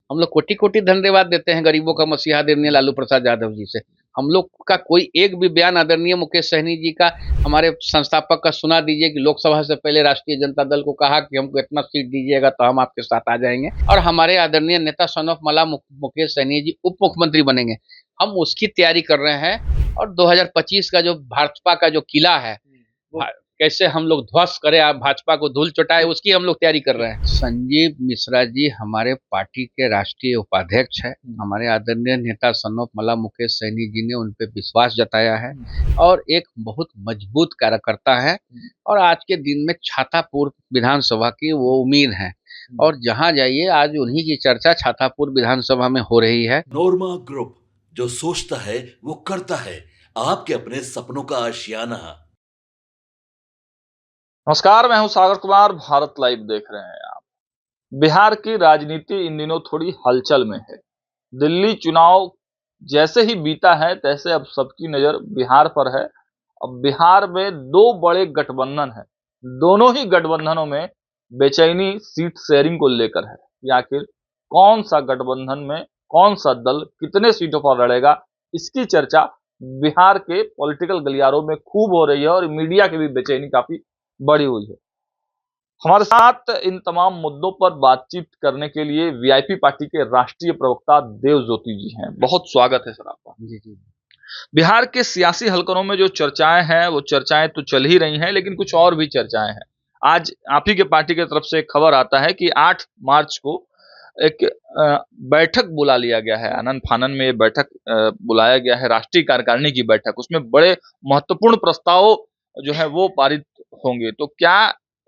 हम लोग कोटि कोटि धन्यवाद देते हैं गरीबों का मसीहा आदरणीय लालू प्रसाद यादव जी से। हम लोग का कोई एक भी बयान आदरणीय मुकेश सहनी जी का, हमारे संस्थापक का, सुना दीजिए कि लोकसभा से पहले राष्ट्रीय जनता दल को कहा कि हमको इतना सीट दीजिएगा तो हम आपके साथ आ जाएंगे और हमारे आदरणीय नेता सन ऑफ मला मुकेश सहनी जी उप मुख्यमंत्री बनेंगे। हम उसकी तैयारी कर रहे हैं और 2025 का जो भाजपा का जो किला है, कैसे हम लोग ध्वस्त करें, आप भाजपा को धूल चटाए, उसकी हम लोग तैयारी कर रहे हैं। संजीव मिश्रा जी हमारे पार्टी के राष्ट्रीय उपाध्यक्ष है। हमारे आदरणीय नेता सन ऑफ मला मुकेश सहनी जी ने उन पे विश्वास जताया है और एक बहुत मजबूत कार्यकर्ता है और आज के दिन में छातापुर विधानसभा की वो उम्मीद है और जहां जाइए आज उन्हीं की चर्चा छातापुर विधानसभा में हो रही है। नोरमा ग्रुप, जो सोचता है वो करता है, आपके अपने सपनों का आशियाना। नमस्कार, मैं हूं सागर कुमार। भारत लाइव देख रहे हैं आप। बिहार की राजनीति इन दिनों थोड़ी हलचल में है। दिल्ली चुनाव जैसे ही बीता है तैसे अब सबकी नजर बिहार पर है। अब बिहार में दो बड़े गठबंधन है, दोनों ही गठबंधनों में बेचैनी सीट शेयरिंग को लेकर है कि आखिर कौन सा गठबंधन में कौन सा दल कितने सीटों पर लड़ेगा, इसकी चर्चा बिहार के पॉलिटिकल गलियारों में खूब हो रही है और मीडिया की भी बेचैनी काफी बढ़ी हुई है। हमारे साथ इन तमाम मुद्दों पर बातचीत करने के लिए वीआईपी पार्टी के राष्ट्रीय प्रवक्ता देव ज्योति जी हैं। बहुत स्वागत है सर आपका। जी जी। बिहार के सियासी हलकों में जो चर्चाएं हैं वो चर्चाएं तो चल ही रही हैं, लेकिन कुछ और भी चर्चाएं हैं। आज आप ही के पार्टी की तरफ से खबर आता है कि 8 मार्च को एक बैठक बुला लिया गया है। आनन फानन में बैठक बुलाया गया है, राष्ट्रीय कार्यकारिणी की बैठक। उसमें बड़े महत्वपूर्ण प्रस्ताव जो है वो पारित होंगे। तो क्या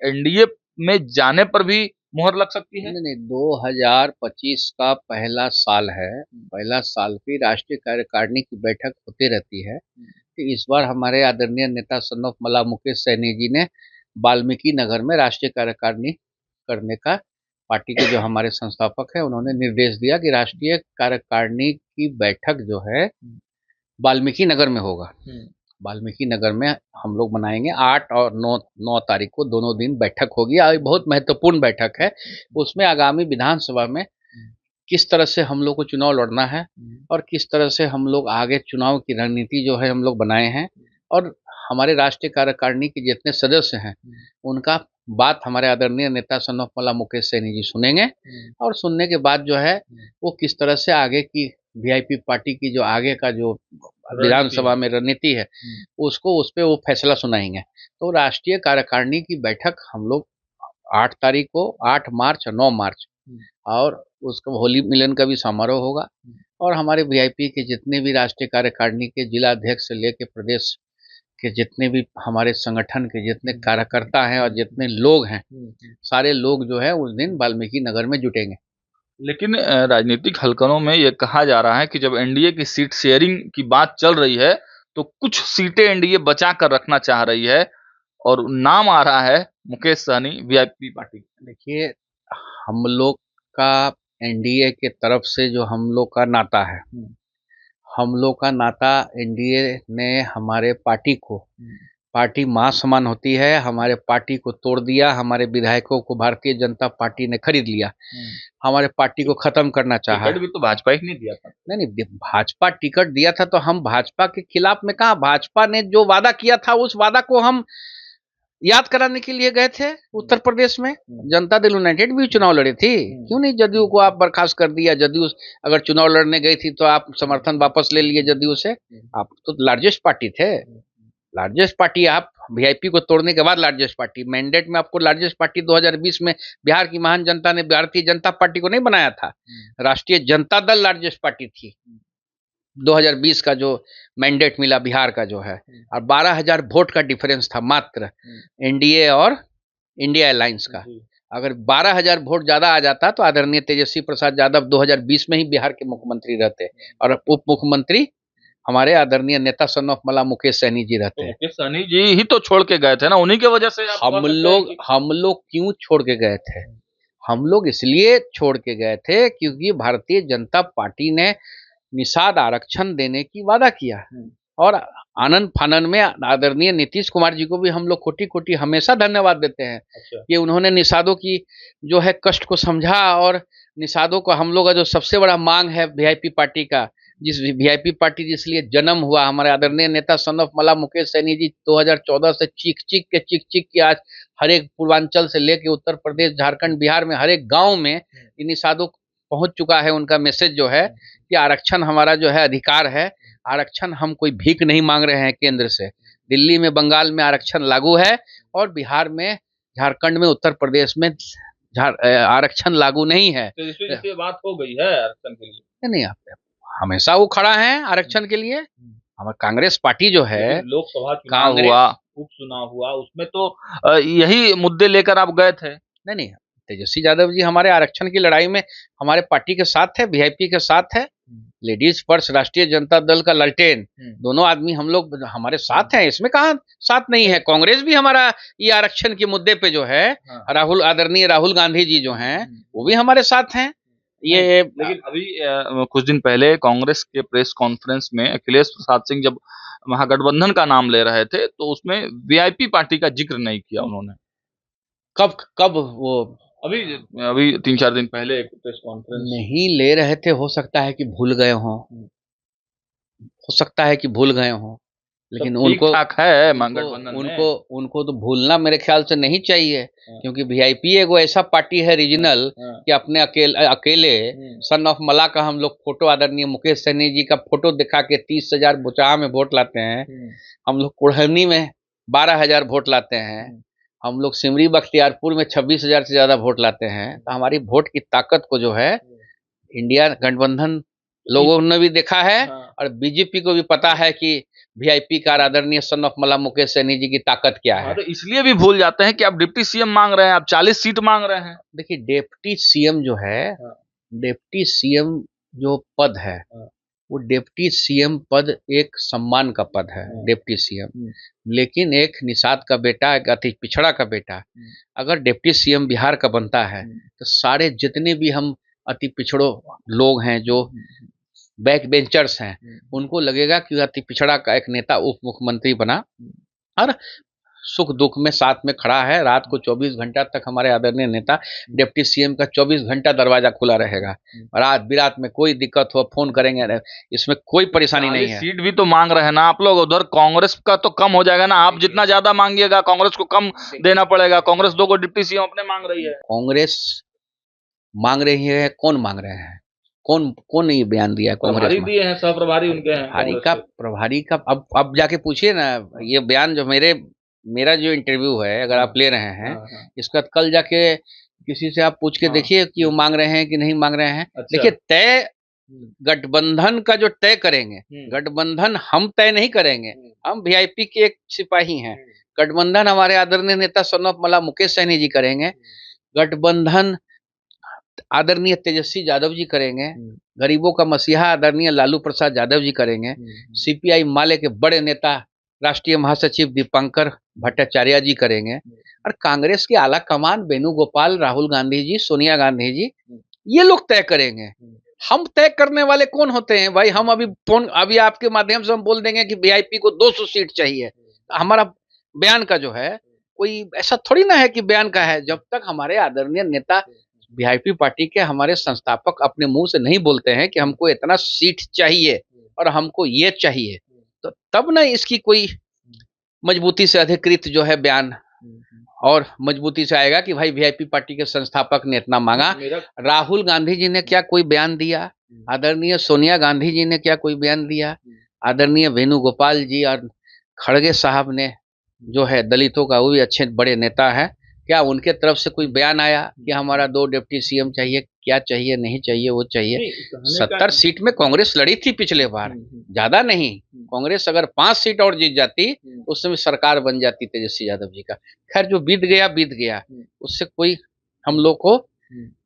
एनडीए में जाने पर भी मुहर लग सकती है? नहीं, 2025 का पहला साल है। पहला साल की राष्ट्रीय कार्यकारिणी की बैठक होती रहती है। तो इस बार हमारे आदरणीय नेता सन ऑफ मला मुकेश सहनी जी ने वाल्मीकि नगर में राष्ट्रीय कार्यकारिणी करने का, पार्टी के जो हमारे संस्थापक हैं उन्होंने निर्देश दिया कि राष्ट्रीय कार्यकारिणी की बैठक जो है वाल्मीकि नगर में होगा। वाल्मीकि नगर में हम लोग मनाएंगे। 8 और 9 तारीख को दोनों दिन बैठक होगी और बहुत महत्वपूर्ण बैठक है। उसमें आगामी विधानसभा में किस तरह से हम लोग को चुनाव लड़ना है और किस तरह से हम लोग आगे चुनाव की रणनीति जो है हम लोग बनाए हैं और हमारे राष्ट्रीय कार्यकारिणी के जितने सदस्य हैं उनका बात हमारे आदरणीय नेता सन ऑफ मला मुकेश सहनी जी सुनेंगे और सुनने के बाद जो है वो किस तरह से आगे की वीआईपी पार्टी की जो आगे का जो विधानसभा में रणनीति है उसको उस पर वो फैसला सुनाएंगे। तो राष्ट्रीय कार्यकारिणी की बैठक हम लोग 8 तारीख को, 8 मार्च और 9 मार्च, और उसका होली मिलन का भी समारोह होगा और हमारे वीआईपी के जितने भी राष्ट्रीय कार्यकारिणी के जिला अध्यक्ष से लेकर प्रदेश के जितने भी हमारे संगठन के जितने कार्यकर्ता हैं और जितने लोग हैं, सारे लोग जो है उस दिन वाल्मीकि नगर में जुटेंगे। लेकिन राजनीतिक हलकों में ये कहा जा रहा है कि जब एनडीए की सीट शेयरिंग की बात चल रही है तो कुछ सीटें एनडीए बचा कर रखना चाह रही है और नाम आ रहा है मुकेश सहनी वीआईपी पार्टी। देखिए, हम लोग का एनडीए के तरफ से जो हम लोग का नाता है, हम लोग का नाता एनडीए ने हमारे पार्टी को, पार्टी मां समान होती है, हमारे पार्टी को तोड़ दिया। हमारे विधायकों को भारतीय जनता पार्टी ने खरीद लिया, हमारे पार्टी को खत्म करना चाहा। टिकट भी तो भाजपा ही नहीं दिया था। नहीं, भाजपा टिकट दिया था तो हम भाजपा के खिलाफ में कहा। भाजपा ने जो वादा किया था उस वादा को हम याद कराने के लिए गए थे। उत्तर प्रदेश में जनता दल यूनाइटेड भी चुनाव लड़ी थी, क्यों नहीं जदयू को आप बर्खास्त कर दिया? जदयू अगर चुनाव लड़ने गई थी तो आप समर्थन वापस ले लिए जदयू से। आप तो लार्जेस्ट पार्टी थे, लार्जेस्ट पार्टी। आप वीआईपी को तोड़ने के बाद लार्जेस्ट पार्टी, मैंडेट में आपको लार्जेस्ट पार्टी 2020 में बिहार की महान जनता ने भारतीय जनता पार्टी को नहीं बनाया था। राष्ट्रीय जनता दल लार्जेस्ट पार्टी थी। 2020 का जो मैंडेट मिला बिहार का जो है, और 12,000 वोट का डिफरेंस था मात्र एनडीए और इंडिया अलायंस का। अगर 12,000 वोट ज्यादा आ जाता तो आदरणीय तेजस्वी प्रसाद यादव 2020 में ही बिहार के मुख्यमंत्री रहते और उप मुख्यमंत्री हमारे आदरणीय नेता सन ऑफ मला मुकेश सहनी जी रहते हैं। मुकेश सहनी जी ही तो छोड़ के गए थे ना, उन्हीं की वजह से हम लोग क्यों छोड़ के गए थे? हम लोग इसलिए छोड़ के गए थे क्योंकि भारतीय जनता पार्टी ने निषाद आरक्षण देने की वादा किया और आनंद फानन में आदरणीय नीतीश कुमार जी को भी हम लोग कोटि कोटि हमेशा धन्यवाद देते हैं कि उन्होंने निषादों की जो है कष्ट को समझा, और निषादों को हम लोग का जो सबसे बड़ा मांग है वीआईपी पार्टी का, जिस वीआईपी पार्टी जिसलिए जन्म हुआ, हमारे आदरणीय नेता सन ऑफ मला मुकेश सहनी जी 2014 से चीख चीख के आज हर एक पूर्वांचल से लेके उत्तर प्रदेश, झारखंड, बिहार में हर एक गांव में इन निषादों पहुंच चुका है उनका मैसेज जो है कि आरक्षण हमारा जो है अधिकार है। आरक्षण हम कोई भीख नहीं मांग रहे हैं केंद्र से। दिल्ली में, बंगाल में आरक्षण लागू है और बिहार में, झारखंड में, उत्तर प्रदेश में आरक्षण लागू नहीं है। तो इसलिए बात हो गई है आरक्षण के लिए। नहीं, हमेशा वो खड़ा है आरक्षण के लिए। हमारी कांग्रेस पार्टी जो है, लोकसभा चुनाव हुआ, उपचुनाव हुआ, उसमें तो यही मुद्दे लेकर आप गए थे। नहीं, तेजस्वी यादव जी हमारे आरक्षण की लड़ाई में हमारे पार्टी के साथ है, वीआईपी के साथ है। लेडीज फर्स्ट, राष्ट्रीय जनता दल का ललटेन, दोनों आदमी हम लोग हमारे साथ हैं, इसमें कहाँ साथ नहीं है। कांग्रेस भी हमारा ये आरक्षण के मुद्दे पे जो है, आदरणीय राहुल गांधी जी जो हैं वो भी हमारे साथ हैं। ये लेकिन अभी कुछ दिन पहले कांग्रेस के प्रेस कॉन्फ्रेंस में अखिलेश प्रसाद सिंह जब महागठबंधन का नाम ले रहे थे तो उसमें वीआईपी पार्टी का जिक्र नहीं किया उन्होंने। कब वो अभी 3-4 दिन पहले एक प्रेस कॉन्फ्रेंस नहीं ले रहे थे। हो सकता है कि भूल गए हों, हो सकता है कि भूल गए हों, लेकिन उनको है उनको तो भूलना मेरे ख्याल से नहीं चाहिए, क्योंकि वीआईपी एगो ऐसा पार्टी है रीजनल कि अपने अकेले सन ऑफ मला का हम लोग फोटो, आदरणीय मुकेश सहनी जी का फोटो दिखा के 30,000 बुचाहा में वोट लाते हैं। हम लोग कुढ़नी में 12,000 वोट लाते हैं। हम लोग सिमरी बख्तियारपुर में 26,000 से ज्यादा वोट लाते हैं। तो हमारी वोट की ताकत को जो है इंडिया गठबंधन लोगों ने भी देखा है, और बीजेपी को भी पता है कि वीआईपी का आदरणीय सन ऑफ मला मुकेश सहनी जी की ताकत क्या है। तो इसलिए भी भूल जाते हैं कि आप डिप्टी सीएम मांग रहे हैं, आप 40 सीट मांग रहे हैं। देखिए, डिप्टी सीएम जो है, डिप्टी सीएम जो पद है, वो डिप्टी सीएम पद एक सम्मान का पद है, डिप्टी सीएम। लेकिन एक निषाद का बेटा, एक अति पिछड़ा का बेटा अगर डिप्टी सीएम बिहार का बनता है तो सारे जितने भी हम अति पिछड़ो लोग हैं, जो बैक बेंचर्स हैं, उनको लगेगा कि अति पिछड़ा का एक नेता उप मुख्यमंत्री बना और सुख दुख में साथ में खड़ा है। रात को 24 घंटा तक हमारे आदरणीय नेता डिप्टी सीएम का 24 घंटा दरवाजा खुला रहेगा। रात बिरात में कोई दिक्कत हो फोन करेंगे, इसमें कोई परेशानी नहीं है। सीट भी तो मांग रहे हैं ना आप लोग, उधर कांग्रेस का तो कम हो जाएगा ना। आप जितना ज्यादा मांगिएगा कांग्रेस को कम देना पड़ेगा। कांग्रेस 2 को डिप्टी सीएम अपने मांग रही है। कांग्रेस मांग रही है, कौन मांग रहे हैं? कौन ये बयान दिया है? कांग्रेस दिए हैं, सह प्रभारी उनके हैं। प्रभारी का अब जाके पूछिए ना। ये बयान जो मेरा जो इंटरव्यू है, अगर आप ले रहे हैं, इसका कल जाके किसी से आप पूछ के देखिए कि वो मांग रहे हैं कि नहीं मांग रहे हैं। देखिए, तय गठबंधन का जो तय करेंगे, गठबंधन हम तय नहीं करेंगे, हम वीआईपी के एक सिपाही हैं। गठबंधन हमारे आदरणीय नेता सन ऑफ मला मुकेश सहनी जी करेंगे, गठबंधन आदरणीय तेजस्वी यादव जी करेंगे, गरीबों का मसीहा आदरणीय लालू प्रसाद यादव जी करेंगे, सीपीआई माले के बड़े नेता राष्ट्रीय महासचिव दीपंकर भट्टाचार्य जी करेंगे, और कांग्रेस के आला कमान वेणुगोपाल, राहुल गांधी जी, सोनिया गांधी जी, ये लोग तय करेंगे। हम तय करने वाले कौन होते हैं भाई? हम अभी आपके माध्यम से हम बोल देंगे कि वीआईपी को 200 सीट चाहिए। हमारा बयान का जो है कोई ऐसा थोड़ी ना है कि बयान का है। जब तक हमारे आदरणीय नेता वीआईपी पार्टी के हमारे संस्थापक अपने मुंह से नहीं बोलते हैं कि हमको इतना सीट चाहिए और हमको ये चाहिए, तो तब ना इसकी कोई मजबूती से अधिकृत जो है बयान और मजबूती से आएगा कि भाई वीआईपी पार्टी के संस्थापक ने इतना मांगा। राहुल गांधी जी ने क्या कोई बयान दिया? आदरणीय सोनिया गांधी जी ने क्या कोई बयान दिया? आदरणीय वेणुगोपाल जी और खड़गे साहब ने जो है दलितों का, वो भी अच्छे बड़े नेता है, क्या उनके तरफ से कोई बयान आया कि हमारा 2 डिप्टी सीएम चाहिए? क्या चाहिए, नहीं चाहिए, वो चाहिए। 70 सीट में कांग्रेस लड़ी थी पिछले बार, ज्यादा नहीं। कांग्रेस अगर 5 सीट और जीत जाती तो उस समय सरकार बन जाती तेजस्वी यादव जी का। खैर, जो बीत गया, उससे कोई हम लोग को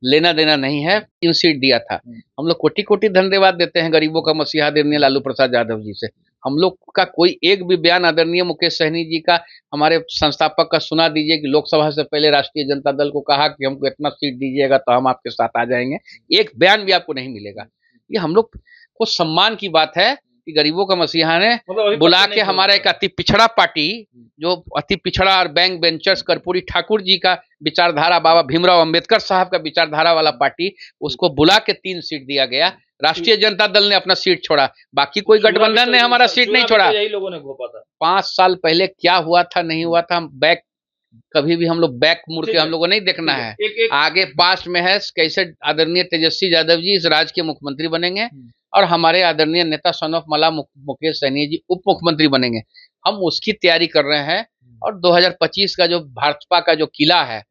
लेना देना नहीं है। 3 सीट दिया था। हम लोग कोटि कोटि धन्यवाद देते हैं गरीबों का मसीहा आदरणीय लालू प्रसाद यादव जी से। हम लोग का कोई एक भी बयान आदरणीय मुकेश सहनी जी का, हमारे संस्थापक का, सुना दीजिए कि लोकसभा से पहले राष्ट्रीय जनता दल को कहा कि हमको इतना सीट दीजिएगा तो हम आपके साथ आ जाएंगे। एक बयान भी आपको नहीं मिलेगा। ये हम लोग को सम्मान की बात है कि गरीबों का मसीहा ने मतलब बुला के हमारा एक अति पिछड़ा पार्टी, जो अति पिछड़ा और बैंक बेंचर्स कर्पूरी ठाकुर जी का विचारधारा, बाबा भीमराव अंबेडकर साहब का विचारधारा वाला पार्टी, उसको बुला के 3 सीट दिया गया। राष्ट्रीय जनता दल ने अपना सीट छोड़ा, बाकी कोई गठबंधन ने हमारा सीट नहीं छोड़ा। यही लोगों ने घोपा था। 5 साल पहले क्या हुआ था नहीं हुआ था, बैक कभी भी हम लोग बैक मुड़ के हम लोगों को नहीं देखना है। आगे पास्ट में है कैसे आदरणीय तेजस्वी यादव जी इस राज्य के मुख्यमंत्री बनेंगे और हमारे आदरणीय नेता सन ऑफ मला मुकेश सहनी जी उप मुख्यमंत्री बनेंगे। हम उसकी तैयारी कर रहे हैं और 2025 का जो भाजपा का जो किला है,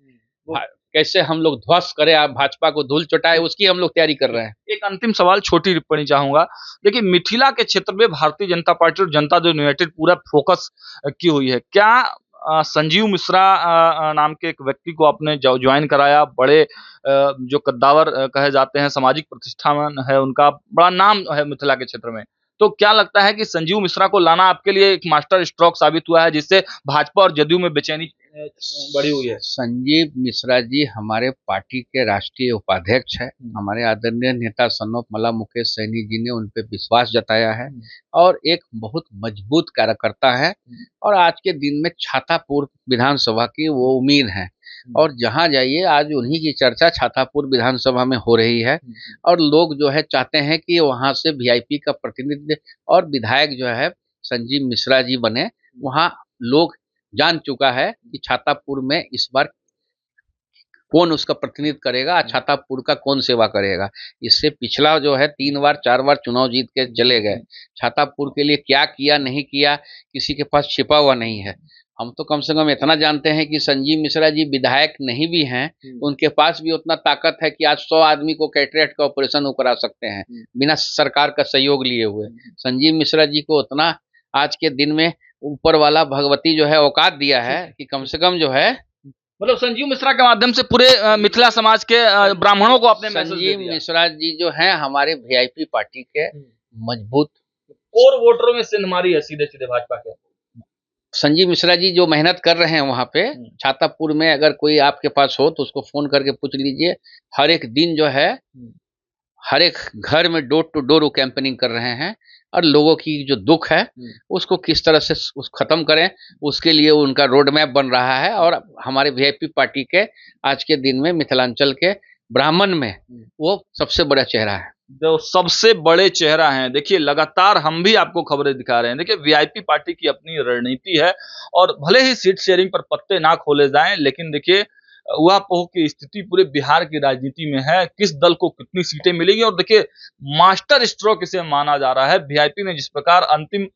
कैसे हम लोग ध्वस्त करें, आप भाजपा को धूल चटाए, उसकी हम लोग तैयारी कर रहे हैं। एक अंतिम सवाल, छोटी टिप्पणी चाहूंगा। देखिए, मिथिला के क्षेत्र में भारतीय जनता पार्टी और जनता दल यूनाइटेड पूरा फोकस की हुई है। क्या संजीव मिश्रा नाम के एक व्यक्ति को आपने ज्वाइन कराया? बड़े जो कद्दावर कहे जाते हैं, सामाजिक प्रतिष्ठान है उनका, बड़ा नाम है मिथिला के क्षेत्र में। तो क्या लगता है कि संजीव मिश्रा को लाना आपके लिए एक मास्टर स्ट्रोक साबित हुआ है, जिससे भाजपा और जदयू में बेचैनी बढ़ी हुई है? संजीव मिश्रा जी हमारे पार्टी के राष्ट्रीय उपाध्यक्ष है। हमारे आदरणीय नेता सन ऑफ मला मुकेश सहनी जी ने उन पे विश्वास जताया है और एक बहुत मजबूत कार्यकर्ता है और आज के दिन में छातापुर विधानसभा की वो उम्मीद है और जहां जाइए आज उन्हीं की चर्चा छातापुर विधानसभा में हो रही है और लोग जो है चाहते हैं कि वहां से वीआईपी का प्रतिनिधि और विधायक जो है संजीव मिश्रा जी बने। वहां लोग जान चुका है कि छातापुर में इस बार कौन उसका प्रतिनिधित्व करेगा, छातापुर का कौन सेवा करेगा। इससे पिछला जो है 3 बार 4 बार चुनाव जीत के चले गए, छातापुर के लिए क्या किया नहीं किया किसी के पास छिपा हुआ नहीं है। हम तो कम से कम इतना जानते हैं कि संजीव मिश्रा जी विधायक नहीं भी हैं, उनके पास भी उतना ताकत है कि आज 100 आदमी को कैटरेक्ट का ऑपरेशन वो करा सकते हैं बिना सरकार का सहयोग लिए हुए। संजीव मिश्रा जी को उतना आज के दिन में ऊपर वाला भगवती जो है औकात दिया है कि कम से कम जो है, मतलब संजीव मिश्रा के माध्यम से पूरे मिथिला समाज के ब्राह्मणों को अपने मैसेज दे दिया। संजीव मिश्रा जी जो हैं हमारे वीआईपी पार्टी के मजबूत और वोटरों में सिंध मारी है सीधे सीधे भाजपा के। संजीव मिश्रा जी जो मेहनत कर रहे हैं वहाँ पे छातापुर में, अगर कोई आपके पास हो तो उसको फोन करके पूछ लीजिए। हर एक दिन जो है हर एक घर में डोर टू डोर वो कैंपेनिंग कर रहे हैं और लोगों की जो दुख है उसको किस तरह से खत्म करें उसके लिए उनका रोड मैप बन रहा है। और हमारे वीआईपी पार्टी के आज के दिन में मिथिलांचल के ब्राह्मण में वो सबसे बड़ा चेहरा है, जो सबसे बड़े चेहरा हैं। देखिए, लगातार हम भी आपको खबरें दिखा रहे हैं। देखिए, वीआईपी पार्टी की अपनी रणनीति है और भले ही सीट शेयरिंग पर पत्ते ना खोले जाएं, लेकिन देखिए ऊहापोह की स्थिति पूरे बिहार की राजनीति में है, किस दल को कितनी सीटें मिलेंगी। और देखिए, मास्टर स्ट्रोक इसे माना जा रहा है। वीआईपी ने जिस प्रकार अंतिम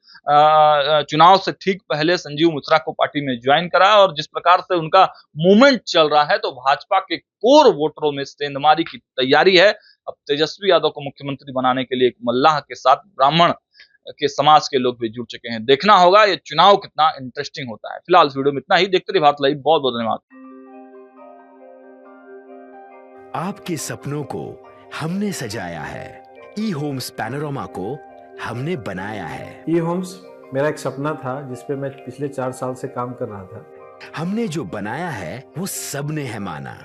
चुनाव से ठीक पहले संजीव मिश्रा को पार्टी में ज्वाइन करा और जिस प्रकार से उनका मूवमेंट चल रहा है, तो भाजपा के कोर वोटरों में सेंधमारी की तैयारी है। अब तेजस्वी यादव को मुख्यमंत्री बनाने के लिए एक मल्लाह के साथ ब्राह्मण के समाज के लोग भी जुड़ चुके हैं। देखना होगा ये चुनाव कितना इंटरेस्टिंग होता है। फिलहाल वीडियो में इतना ही। देखते रहिए भारत लाइव। बहुत बहुत धन्यवाद। आपके सपनों को हमने सजाया है, ई होम्स पैनोरामा को हमने बनाया है। ई होम्स मेरा एक सपना था जिस पे मैं पिछले 4 साल से काम कर रहा था। हमने जो बनाया है वो सबने है माना।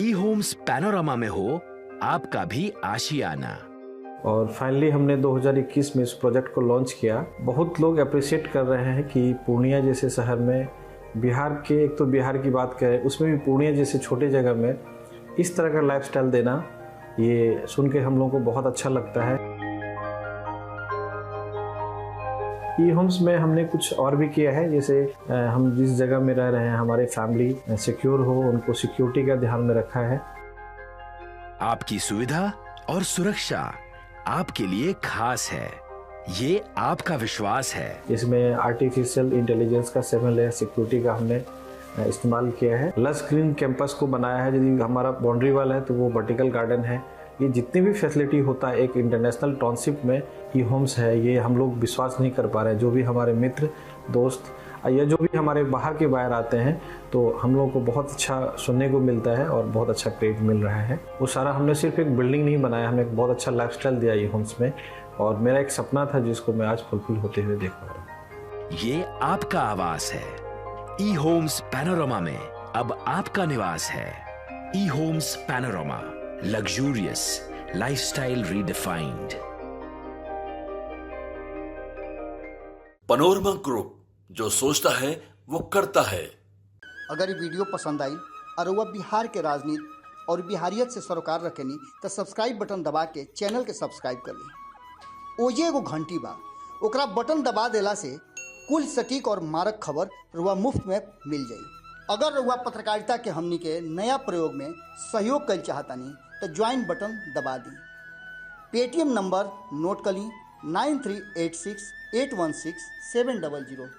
ई होम्स पैनोरामा में हो आपका भी आशियाना। और फाइनली हमने 2021 में इस प्रोजेक्ट को लॉन्च किया। बहुत लोग अप्रिशिएट कर रहे हैं कि पूर्णिया जैसे शहर में, बिहार के, एक तो बिहार की बात करें उसमें भी पूर्णिया जैसे छोटे जगह में इस तरह का लाइफस्टाइल देना, ये सुन के हम लोगों को बहुत अच्छा लगता है। ई होम्स में हमने कुछ और भी किया है, जैसे हम जिस जगह में रह रहे हैं हमारे फैमिली सिक्योर हो, उनको सिक्योरिटी का ध्यान में रखा है। आपकी सुविधा और सुरक्षा आपके लिए खास है, ये आपका विश्वास है। इसमें आर्टिफिशियल इंटेलिजेंस का 7 लेयर सिक्योरिटी का हमने इस्तेमाल किया है। लस ग्रीन कैंपस को बनाया है। यदि हमारा बाउंड्री वाल है तो वो वर्टिकल गार्डन है। ये जितनी भी फैसिलिटी होता है एक इंटरनेशनल टाउनशिप में ई होम्स है, ये हम लोग विश्वास नहीं कर पा रहे हैं। जो भी हमारे मित्र दोस्त या जो भी हमारे बाहर के बाहर आते हैं तो हम लोगों को बहुत अच्छा सुनने को मिलता है और बहुत अच्छा क्रेडिट मिल रहा है। वो सारा हमने सिर्फ एक बिल्डिंग नहीं बनाया, हमने एक बहुत अच्छा लाइफस्टाइल दिया ई होम्स में और मेरा एक सपना था जिसको मैं आज फुलफिल होते हुए देख पा रहा हूँ। ये आपका आवास है। ई होम्स पैनोरामा में अब आपका निवास है। E Homes Panorama, luxurious lifestyle redefined. Panorama group, जो सोचता है वो करता है। अगर ये वीडियो पसंद आई और वह बिहार के राजनीति और बिहारियत से सरोकार रखेनी तो सब्सक्राइब बटन दबा के चैनल के सब्सक्राइब कर ली। ओजे एगो घंटी बा, ओकरा बटन दबा देला से कुल सटीक और मारक खबर रुआ मुफ्त में मिल जाई। अगर रुआ पत्रकारिता के हमनी के नया प्रयोग में सहयोग कर चाहतानी तो ज्वाइन बटन दबा दी। पेटीएम नंबर नोट कर ली 9386816700।